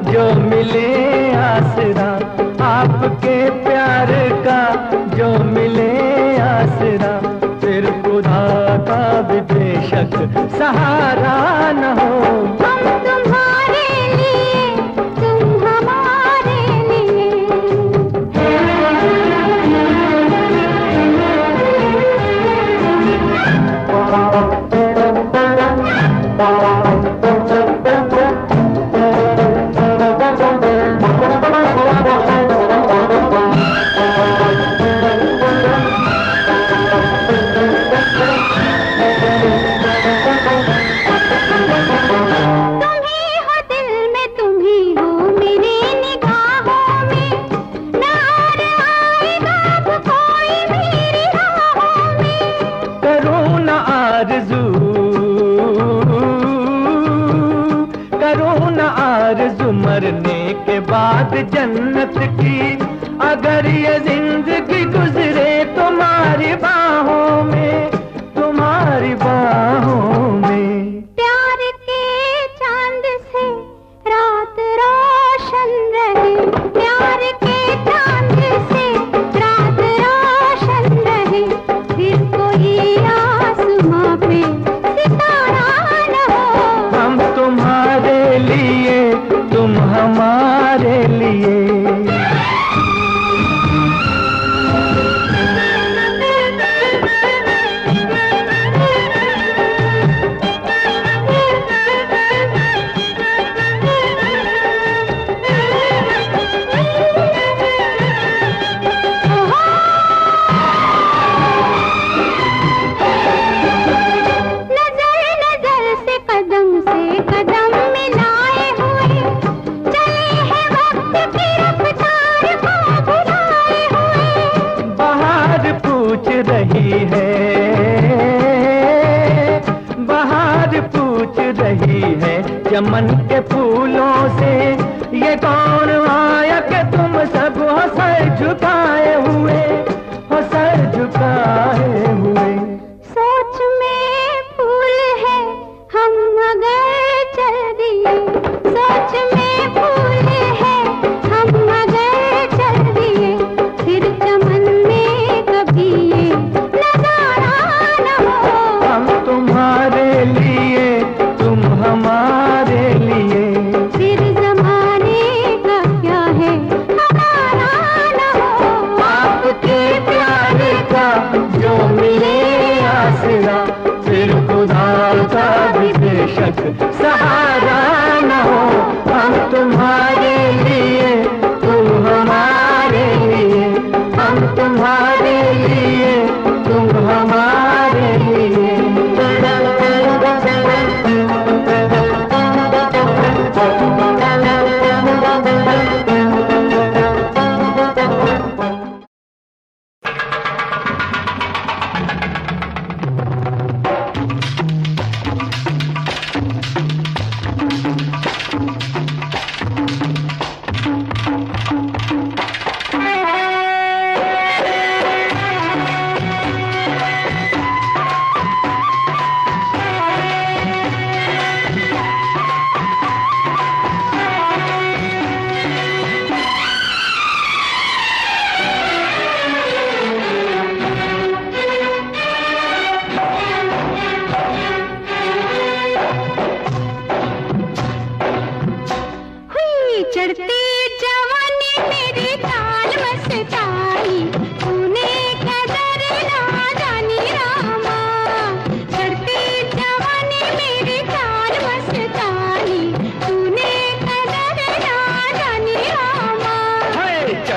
जो मिले आसरा, आपके प्यार का जो मिले आसरा, फिर खुदा का भी बेशक सहारा न हो। हम तुम्हारे लिए, तुम हमारे लिए। आरज़ू मरने के बाद जन्नत की, अगर ये जिंदगी गुजरे तुम्हारी बाहों में, तुम्हारी बाहों में। प्यार के चांद से रात रोशन रहे, प्यार के चांद से रात रोशन रहे, फिर कोई आसमां पे सितारा न हो। हम तुम्हारे लिए, तुम हमारे लिए। रही है बाहर पूछ रही है चमन के फूलों से, ये कौन आया कि तुम सब हो सर झुकाए हुए, हो सर झुकाए हुए। सोच में फूल है हम मगर चल दिए, सोच में फूल है हम मगर चल दिए, फिर चमन में कभी ये नजारा न हो। हम तुम्हारे लिए, तुम हमारे लिए, फिर जमाने का क्या है हमारा न हो। आपके प्यार का जो मिले आसरा, फिर खुदा का भी बेशक सहारा न हो। हम तुम्हारे लिए, तुम हमारे लिए, हम तुम्हारे लिए, तुम हमारे लिए।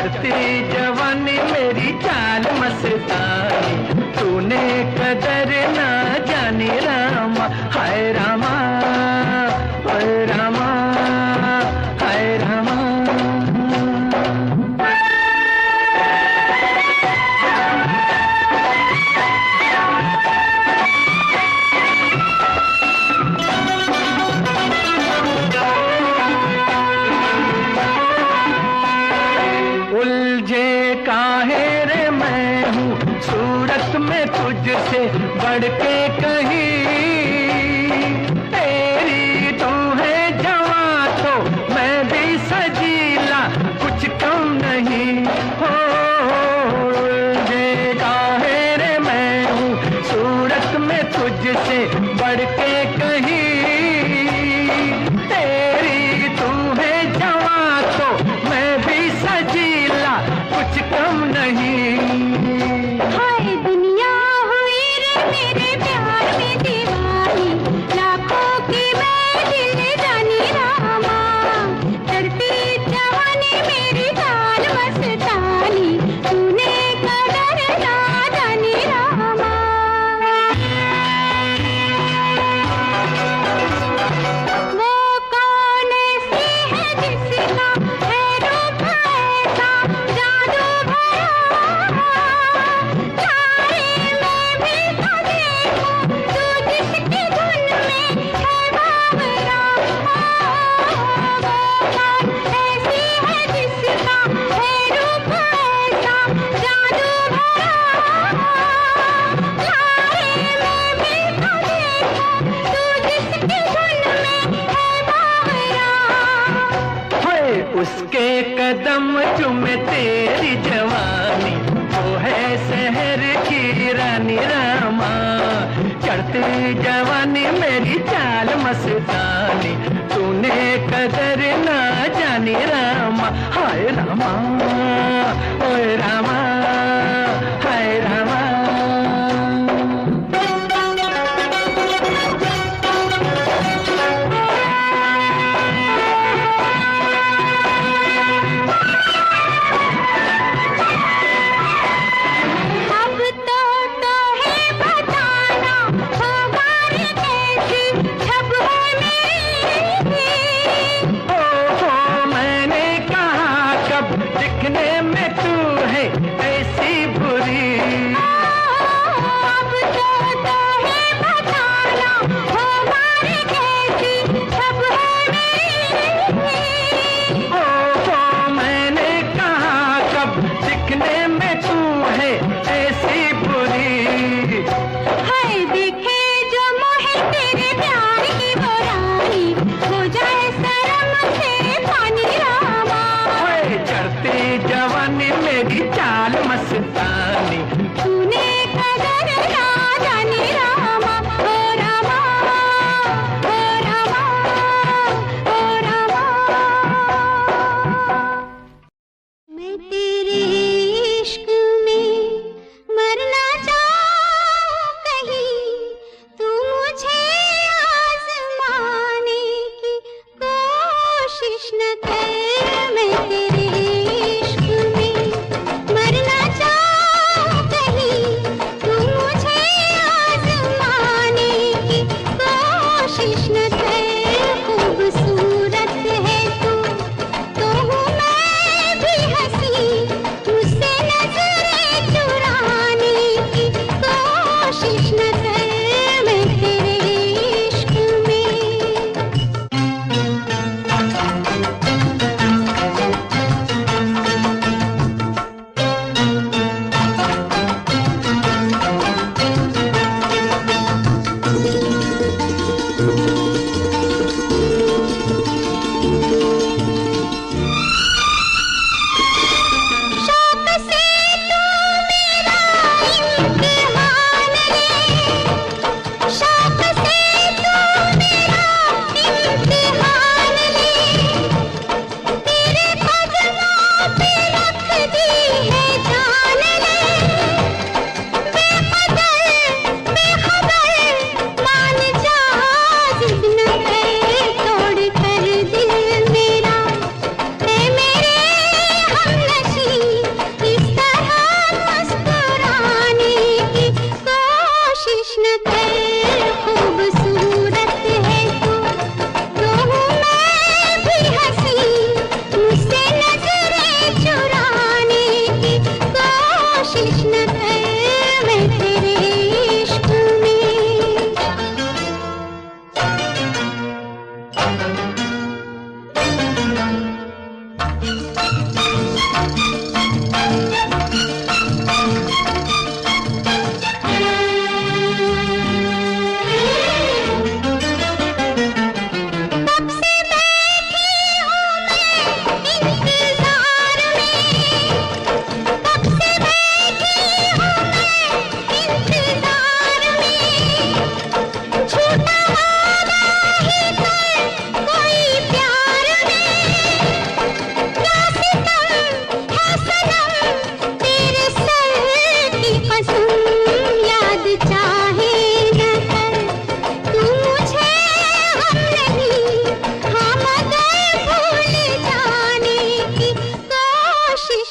चढ़ती जवानी मेरी चाल मस्तानी, तूने कदर ना जानी रामा, हाय रामा, हाय रामा, हाय रामा। उलझे काहे रे मैं हूँ सूरत में तुझसे बढ़ के कहीं, तेरी तू है जवां तो मैं भी सजीला कुछ कम नहीं हो। उलझे काहे रे मैं हूँ सूरत में तुझसे बढ़ के कहीं, तेरी तू है जवां तो मैं भी सजीला कुछ कम नहीं। हाय दुनिया हुई रे मेरे प्यार में दीवानी, लाखों की मैं दिल जानी रामा, चढ़ती जवानी मेरी चाल मस्तानी, तूने कदर ना जानी रामा। वो कौन सी है जिसका है रूप ऐसा जादू भरा, तारे में भी तो देखो तू जिसकी धुन में है बावरा। वो कौन ऐसी है जिसका है रूप ऐसा जादू भरा, तारे में भी तो देखो तू जिसकी धुन में है बावरा। हाय उसके कदम चूमे तेरी जवानी, वो है शहर की रानी रामा, चढ़ती जवानी मेरी चाल मस्तानी, तूने कदर ना जानी रामा, हाय रामा, ओए रामा, हाय रामा। अब तो है बताना होगा रे कैसी छब है मेरी। ओहो मैंने कहा कब दिखने में तू है ऐसी बुरी, अब तो है बताना होगा रे कैसी छब है मेरी। ओहो मैंने कहा कब दिखने में तू है ऐसी बुरी। हाय देखे जो मोहे तेरे प्यार की वो रानी, हो जाए शर्म से पानी रामा, ओए चढ़ती जवानी मेरी चाल मस्तानी, तूने कदर ना जानी रामा, ओ रामा, ओ रामा, ओ रामा। मैं तेरे इश्क में मरना चाहूं कहीं, तू मुझे आजमाने की कोशिश न कर। मैं तेरे इश्क में मरना चाहूं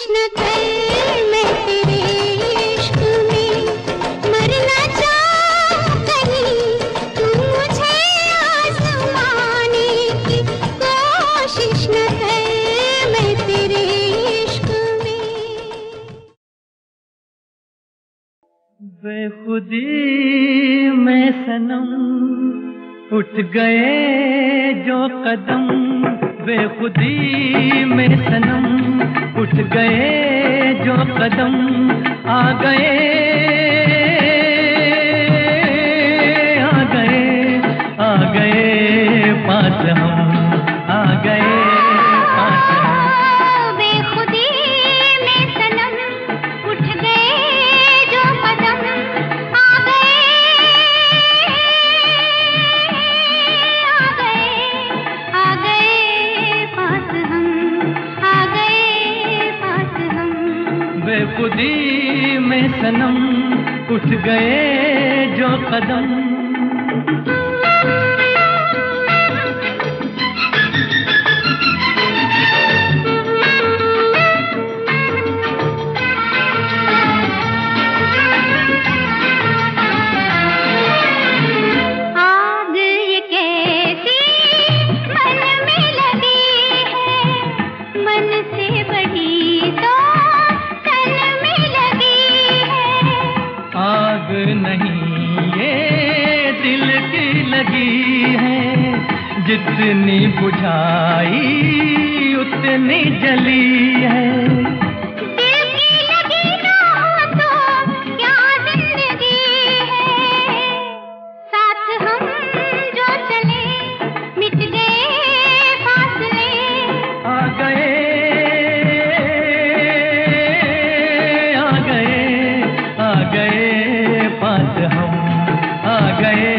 कोशिश न कर मैं तेरे इश्क में मरना चाहूं कहीं तू मुझे आजमाने की कोशिश न कर मैं तेरे इश्क में। बेखुदी में सनम उठ गए जो कदम, बेखुदी में सनम उठ गए जो कदम, आ गए आ गए आ गए पास हम, आ गए पास हम। बेखुदी में सनम उठ गए जो कदम, आ गए पास हम, आ गए पास हम। बेखुदी में सनम उठ गए जो कदम। जितनी बुझाई उतनी जली है। दिल की लगी ना हो तो क्या जिंदगी है, साथ हम जो चले मिट गए फासले, आ गए आ गए आ गए पास हम, आ गए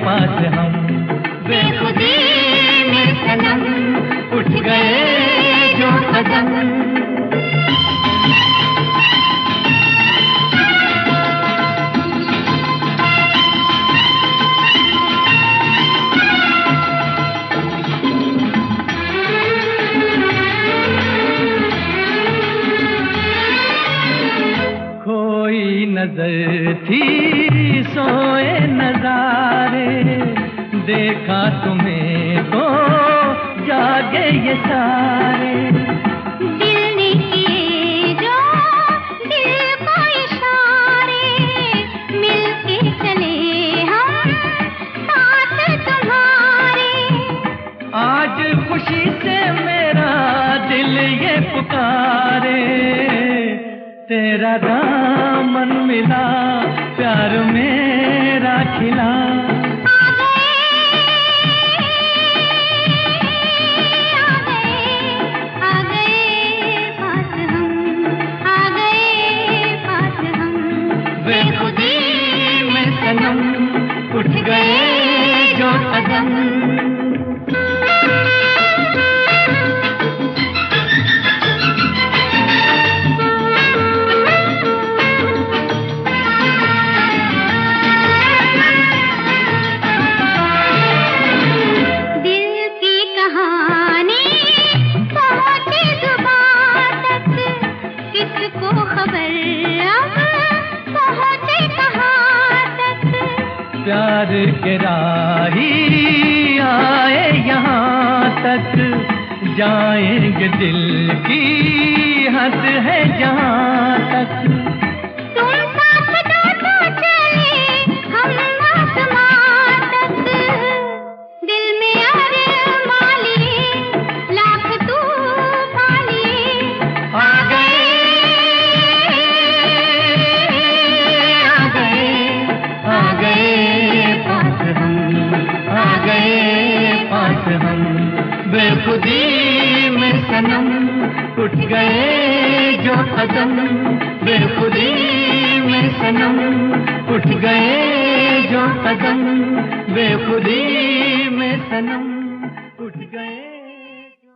पास हम। बेखुदी में सनम उठ गए जो कदम। खोई नजर थी सोए नजारे, देखा तुम्हें तो जागे ये सारे। दिल ने किए जो दिल को इशारे, मिलके चले हम साथ तुम्हारे। आज खुशी से मेरा दिल ये पुकारे, तेरा दामन मिला प्यार मेरा खिला। उठ गए जो कदम। दिल की कहानी पहुंचे जुबान तक, किसको खबर अब पहुंचे कहाँ तक। प्यार के राही आए यहाँ तक, जाएंगे दिल की हद है जहाँ तक। तुम साथ दो तो चले हम आसमां तक, दिल में अरमां लिए लाख तूफान लिए। आ गए आ गए आ गए पास हम, आ गए पास हम। बेखुदी में सनम उठ गए जो कदम, बेखुदी में सनम उठ गए जो कदम, बेखुदी में सनम उठ गए जो।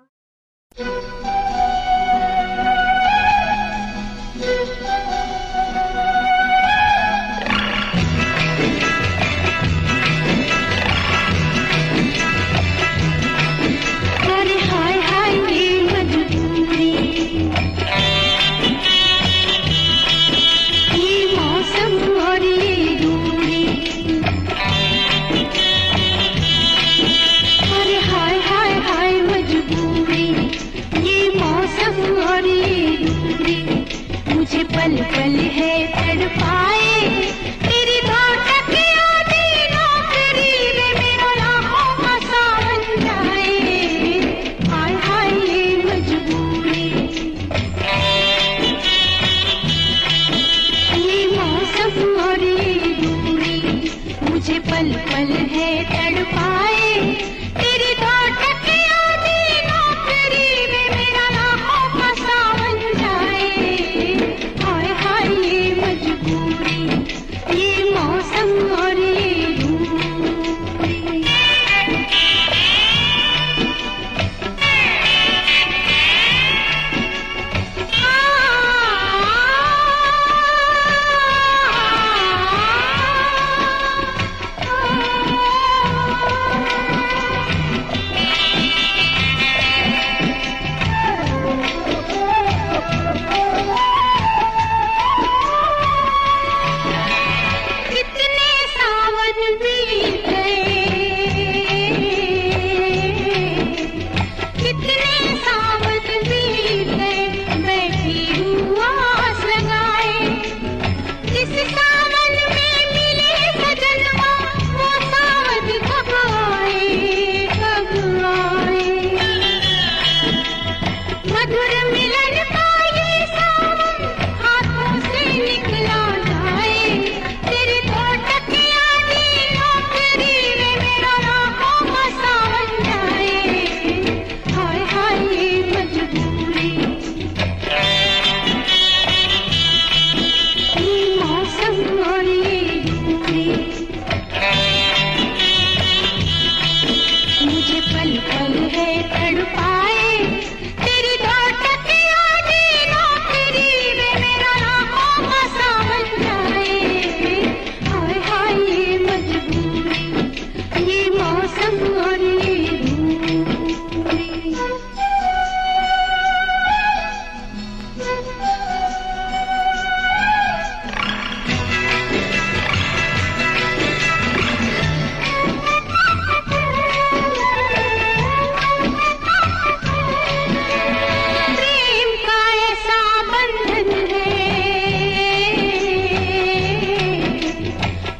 अरे हाय हाय ये मजबूरी, पल है तड़पाए, तेरी धड़कन आधी नौकरी में मेरा लाखों का सावन जाए। हाय हाय ये मजबूरी, ये मौसम और ये दूरी मुझे पल पल है तड़पाए, तेरी धड़कन आधी नौकरी में मेरा लाखों का सावन जाए। हाय हाय ये मजबूरी, ये मौसम और ये दूरी। कितने सावन बीत गए, कितने सावन बीत गए, बैठी हूँ आस लगाए। जिस सावन में मिले सजनवा, वो सावन कब आए, कब आए। मधुर मिलन का ये सावन हाथों से निकला जाए, तेरी धड़कन आधी नौकरी में मेरा लाखों का सावन जाए। हाय हाय ये मजबूरी, ये मौसम और ये दूरी मुझे पल पल है तड़पाए, तेरी धड़कन आधी नौकरी में मेरा लाखों का सावन जाए। हाय हाय ये मजबूरी, ये मौसम और ये दूरी। प्रेम का ऐसा बंधन है,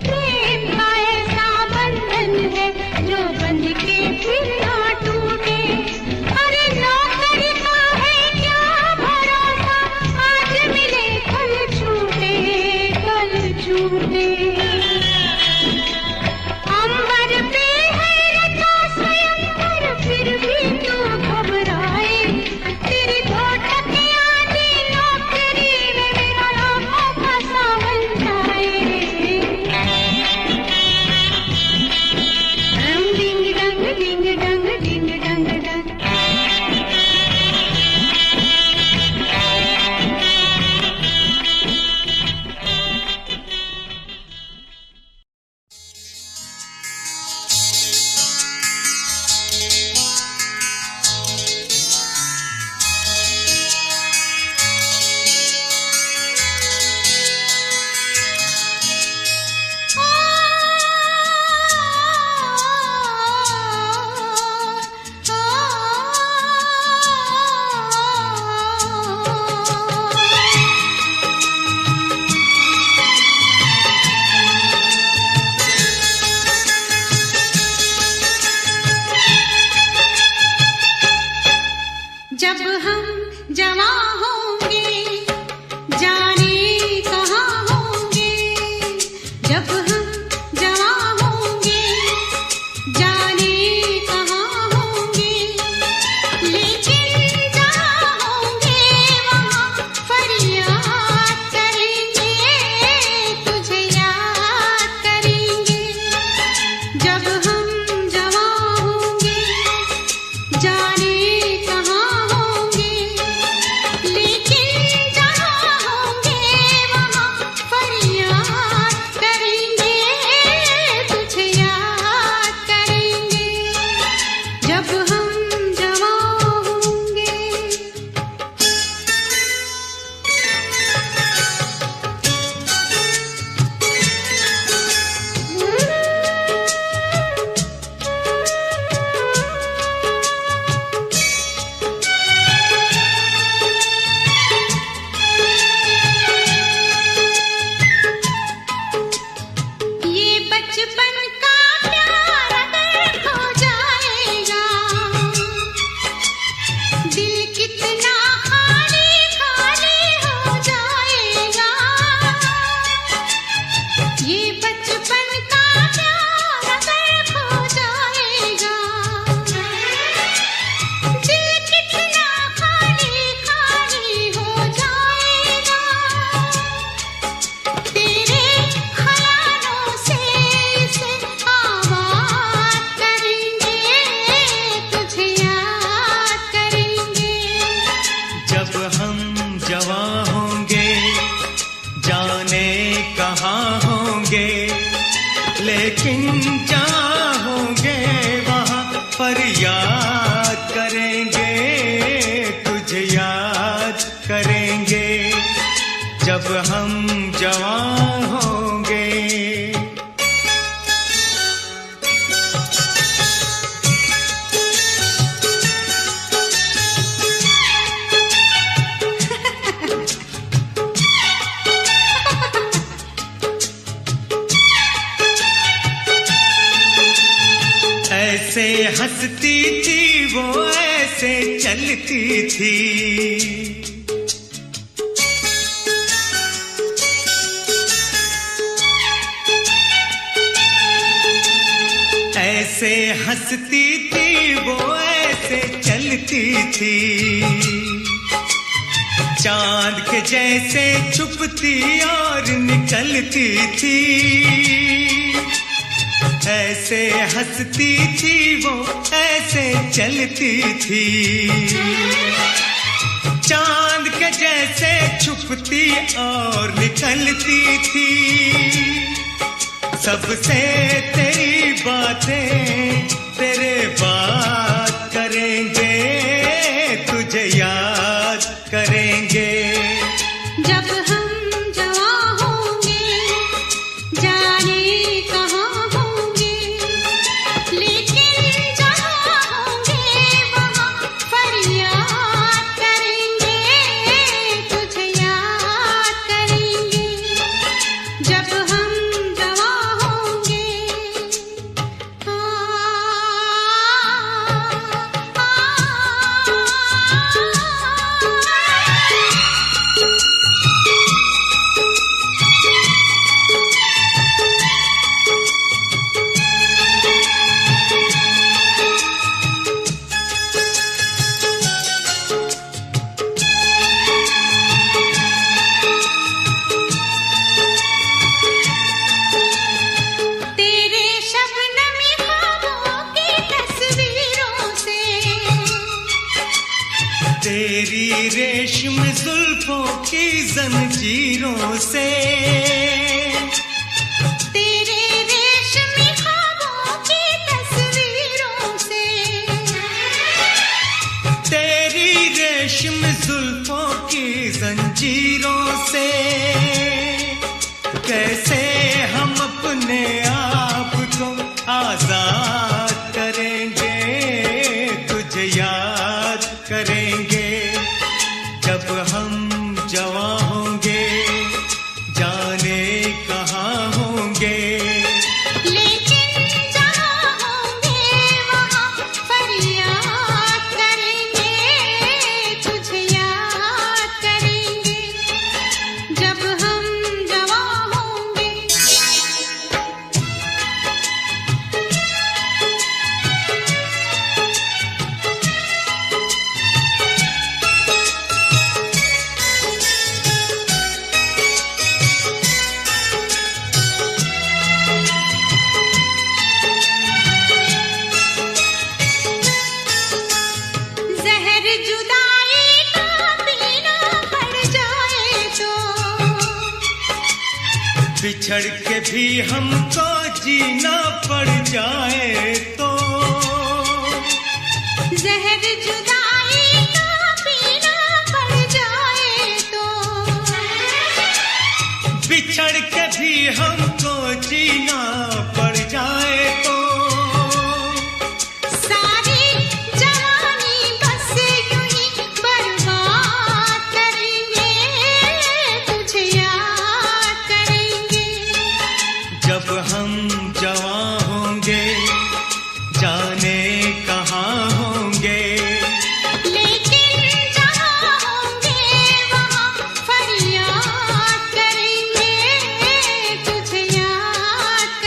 प्रेम का ऐसा बंधन है, जो बंध के फिर ना टूटे। अरे नौकरी का है क्या भरोसा, आज मिले कल छूटे, कल छूटे। अंबर पे है रचा स्वयंवर, फिर भी तू घबराए, तेरी धड़कन आधी नौकरी में मेरा लाखों का सावन जाए। डिंग डंग डिंग डंग डिंग डंग डंग। जब हम जवान होंगे। ऐसे हंसती थी वो, ऐसे चलती थी, ऐसे हंसती थी वो, ऐसे चलती थी, चांद के जैसे छुपती और निकलती थी। ऐसे हंसती थी वो, ऐसे चलती थी, चांद के जैसे छुपती और निकलती थी। सबसे तेरी बातें तेरे बात करेंगे, तुझे याद करेंगे। जब हम जवां होंगे, जाने कहाँ होंगे, लेकिन जहाँ होंगे वहाँ फरियाद करेंगे, तुझे याद करेंगे। जब हम जवां होंगे, तेरे शबनमी ख्वाबों की तस्वीरों से, तेरी रेशम जुल्फों की जंजीरों से, तेरे रेशमी ख्वाबों की तस्वीरों से, तेरी रेशम जुल्फों की जंजीरों से। कैसे हम अपने आप को आजाद करेंगे, तुझे याद करेंगे। जब हम जवां होंगे, जाने कहाँ होंगे, लेकिन जहाँ होंगे वहाँ फरियाद करेंगे, तुझे याद करेंगे। जब हम जवां होंगे। जहर जुदाई का पीना पड़ जाए तो, बिछड़ के भी हमको जीना पड़ जाए तो। जहर जुदाई का पीना पड़ जाए तो, बिछड़ के भी हमको जीना पड़ जाए तो। सारी जवानी बस यूं ही बर्बाद करेंगे, तुझे याद करेंगे। जब हम जवां होंगे, जाने कहाँ होंगे, लेकिन जहाँ होंगे वहाँ फरियाद करेंगे, तुझे याद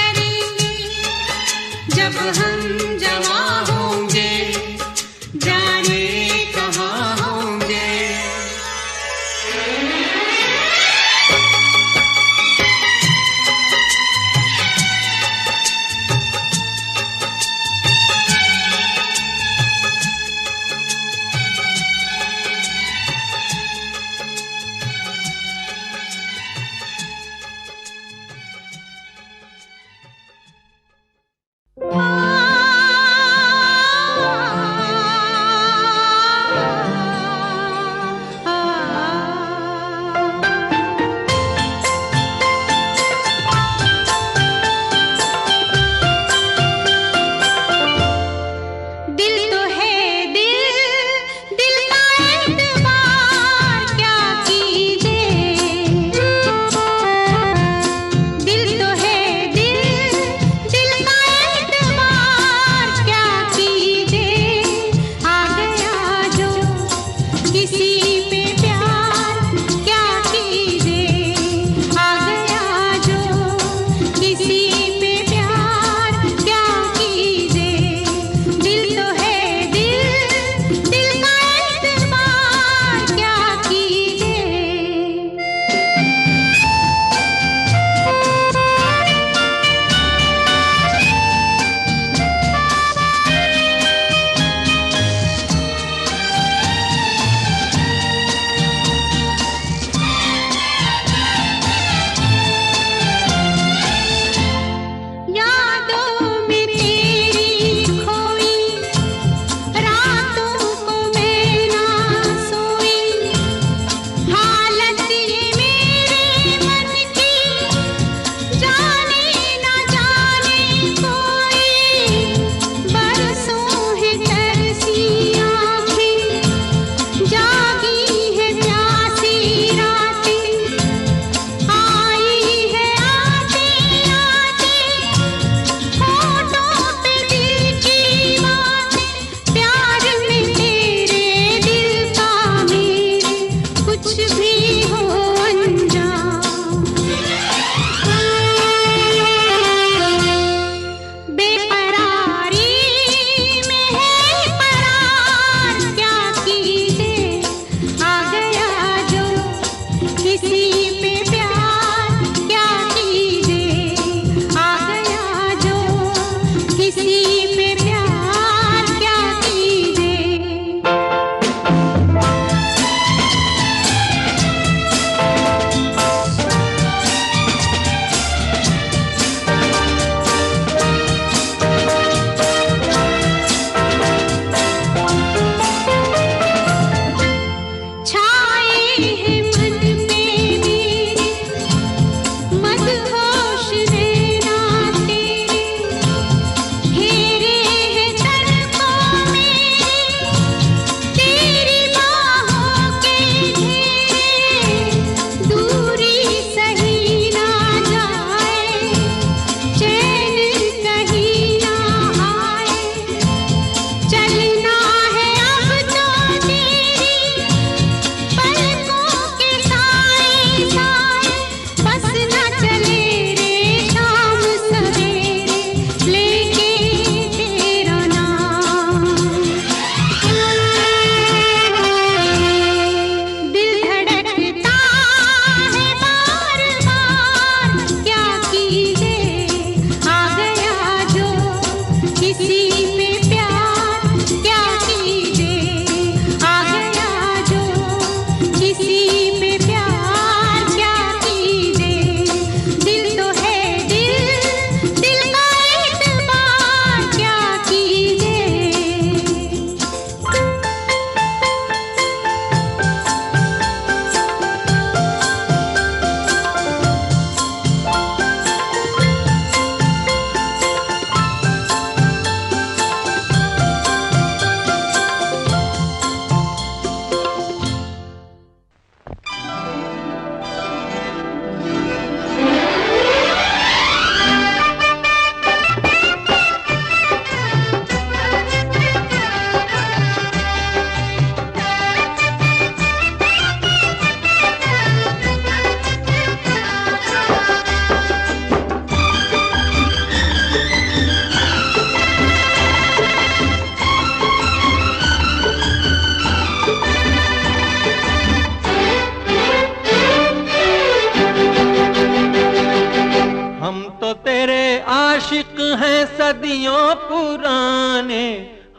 आशिक हैं सदियों पुराने,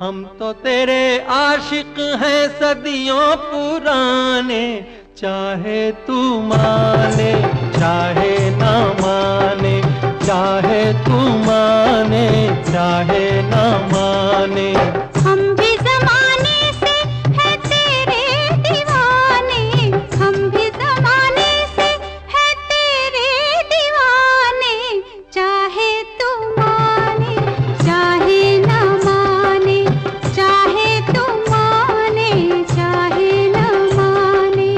हम तो तेरे आशिक हैं सदियों पुराने। चाहे तू माने चाहे ना माने, चाहे तू माने चाहे ना माने। हम भी ज़माने से है तेरे दीवाने, हम भी ज़माने से है तेरे दीवाने। चाहे तू माने चाहे ना माने, चाहे तू माने चाहे ना माने।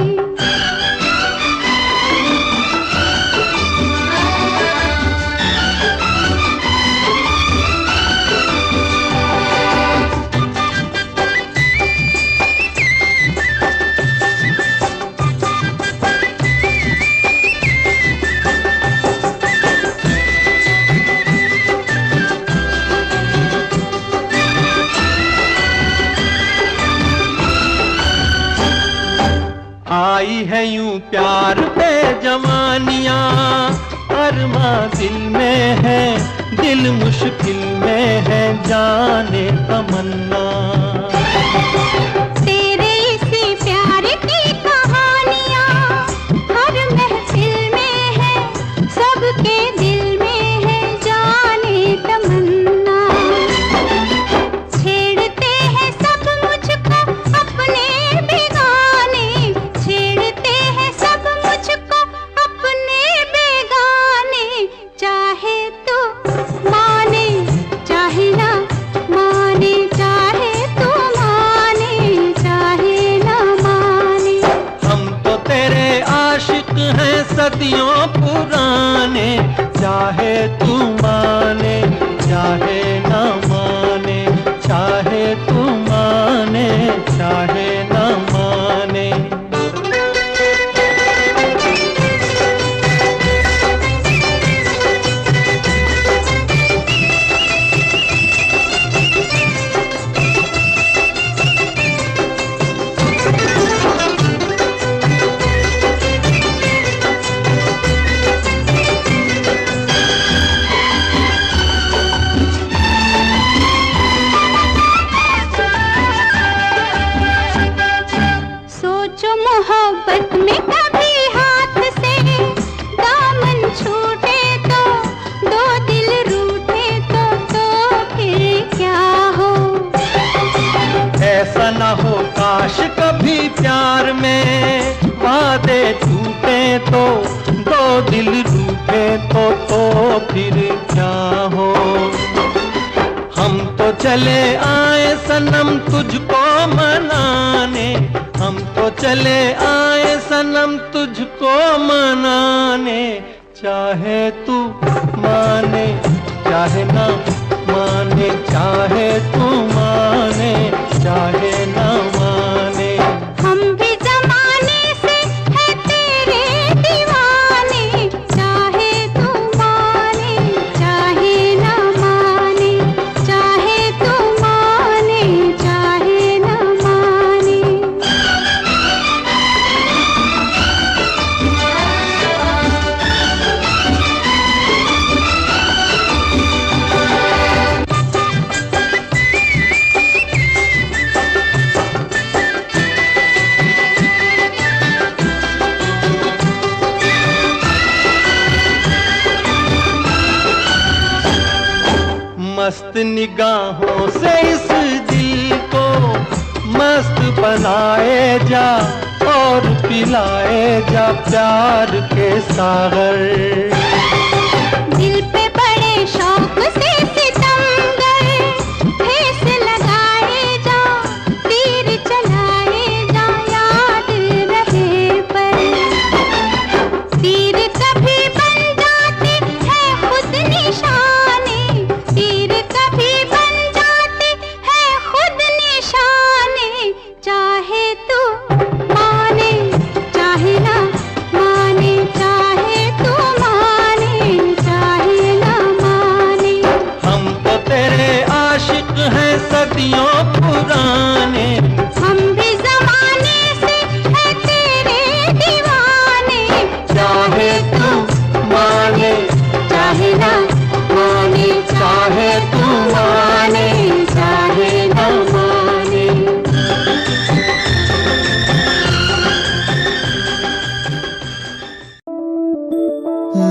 आई है यूं प्यार पे जवानियां, अरमा दिल में है, दिल मुश्किल में है, जाने तमन्ना। तेरे इसी प्यार की कहानियाँ हर महफिल में है, सबके दिल में है, जाने तमन्ना। छेड़ते हैं सब मुझको अपने बेगाने, छेड़ते हैं सब मुझको अपने बेगाने। चाहे तू माने चाहे ना माने, चाहे तू माने चाहे ना माने। हम तो तेरे आशिक हैं सदियों पुराने, चाहे तू माने चाहे ना माने, चाहे तू माने चाहे ना माने। सोचो मोहब्बत में कभी हाथ से दामन छूटे तो, दो दिल रूठे तो फिर क्या हो। ऐसा ना हो काश कभी प्यार में वादे टूटे तो, दो दिल रूठे तो फिर क्या हो। हम तो चले आए सनम तुझको मनाने, हम तो चले आए सनम तुझको मनाने। चाहे तू माने चाहे ना माने, चाहे तू माने चाहे ना माने। हम भी ज़माने से है तेरे दीवाने, चाहे तू माने चाहे ना माने, चाहे तू माने चाहे ना माने। मस्त निगाहों से इस दिल को मस्त बनाए जा, और पिलाए जा प्यार के सागर। दिल पे बड़े शौक से सितमगर ठेस लगाए जा, तीर चलाए जा, याद रहे पर। तीर कभी बन जाते हैं खुद निशाने, तीर कभी बन जाते हैं खुद निशाने। चाहे तू माने चाहे ना माने, चाहे तू माने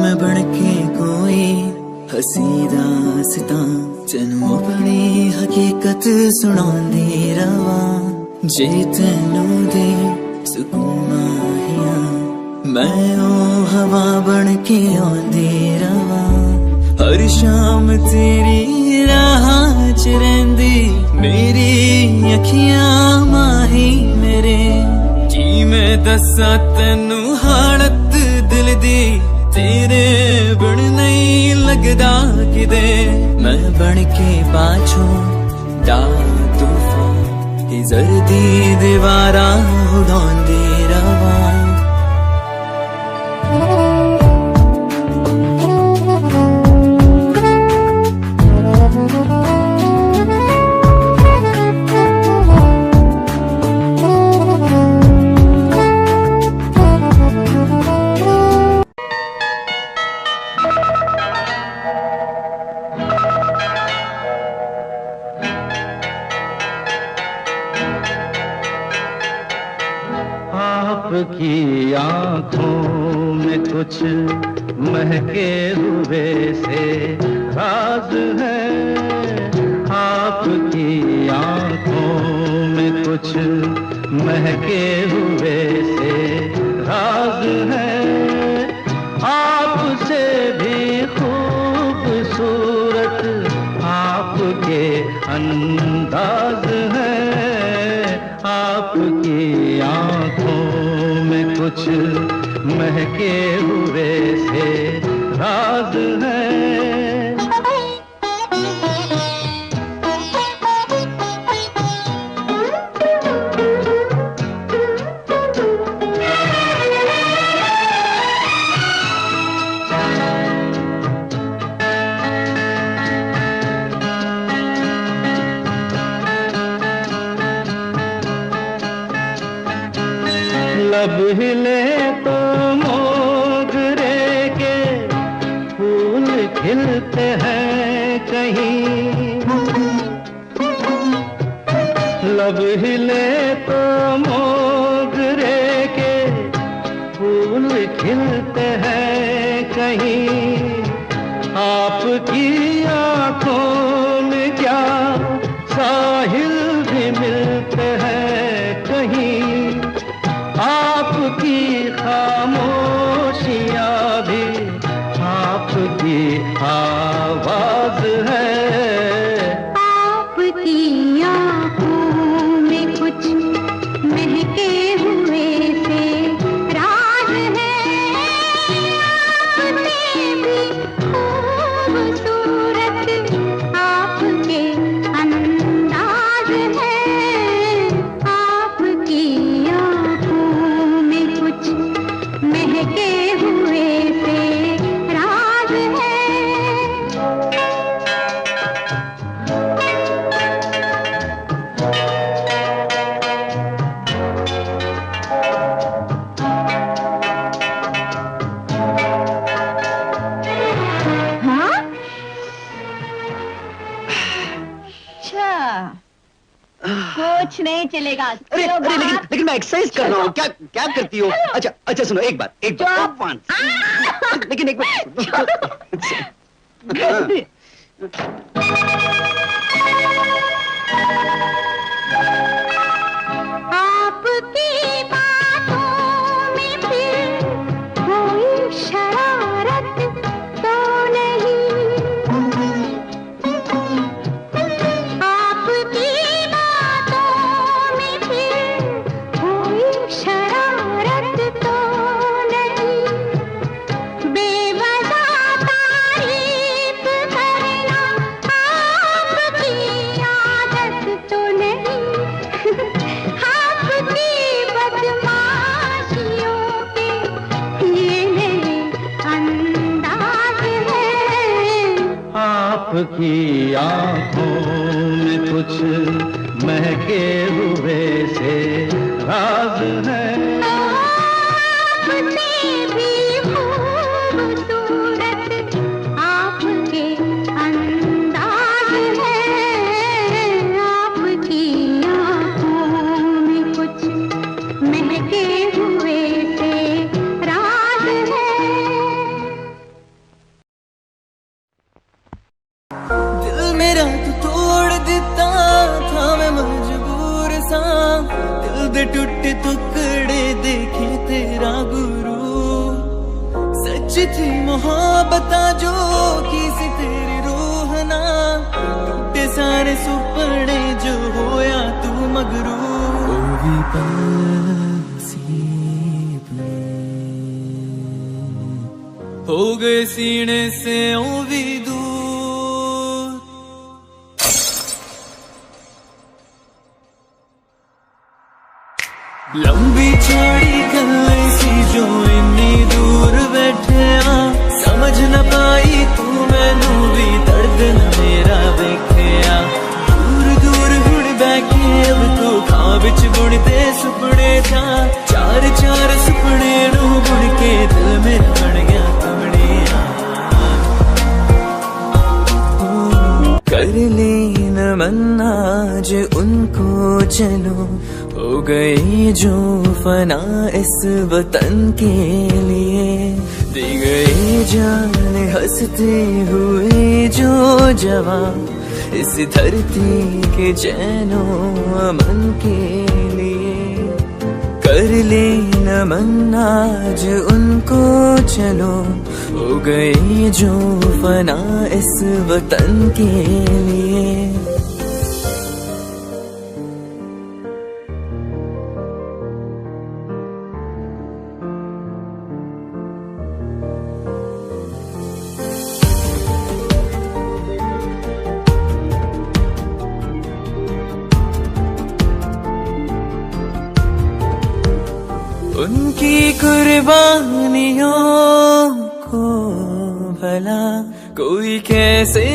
मैं बन के कोई हसी दास्तां तेनू अपनी हकीकत सुनांदी रवां जे तेनू दे सुकून माहिया मैं ओ हवा बन के आंदी रवां हर शाम तेरी राह च रहिंदी मेरी अखियां माही मेरे की मैं दस्सां तैनू हालत दिल दी तेरे बिन नहीं लगदा किदे मैं बन के पाछों डा तूफान की जर्दी दीवारा उड़ांदी रवां आपकी आंखों में कुछ महके हुए से राज है आपकी आंखों में कुछ महके हुए से राज है आपसे भी खूबसूरत आपके अंदाज है आपकी आंखों में कुछ महके हुए से राज है लब हिले तो मोगरे के फूल खिलते हैं कहीं लब हिले तो मोगरे के फूल खिलते हैं कहीं आपकी आंखों में क्या साहिल भी मिलते हैं कहीं आपकी खामोशियाँ भी आपकी आवाज है आपकी आँखों में कुछ महके हुए से राज है आपसे भी खूबसूरत आपके अंदाज है आपकी महके हुए से राज है हाँ? अच्छा कुछ नहीं चलेगा अरे लेकिन मैं एक्सरसाइज कर रहा हूँ क्या क्या करती हो अच्छा सुनो एक बार लेकिन एक बार आपकी बातों में फिर कोई शरारत तो नहीं आपकी बातों में फिर कोई शरारत तो नहीं बेवजह तारीफ करना आपकी आदत तो नहीं आपकी बदमाशियों के ये मेरे अंदाज है आपकी आंखों में कुछ महके हुए से राज है आपसे भी खूबसूरत आपके अंदाज है आपकी आँखों में कुछ महके हुए से राज है खुद टूटे टुकड़े देखे तेरा गुरु। सच थी मोहब्बत जो की सी तेरी रूह ना, टूटे सारे सुपने जो होया तू मगरू। ओ भी हो गए सीने से ओ भी दूर। लंबी चौड़ी गल्लें सी जो इन्नी दूर बैठे आ, समझ न पाई तू मैनू भी दर्द न मेरा वेखिया। दूर दूर हुण बैठे अब तू खां विच बुणदे सुपने था, चार चार सुपने नू बुण के दिल मेरा बन गया कमड़िया। कर लेन मन आज उनको चलो, हो गए जो फना इस वतन के लिए। दे गए जान हंसते हुए जो जवान, इस धरती के चैनो अमन के लिए। कर लेना मन आज उनको चलो, हो गए जो फना इस वतन के लिए। उनकी कुर्बानियों को भला कोई कैसे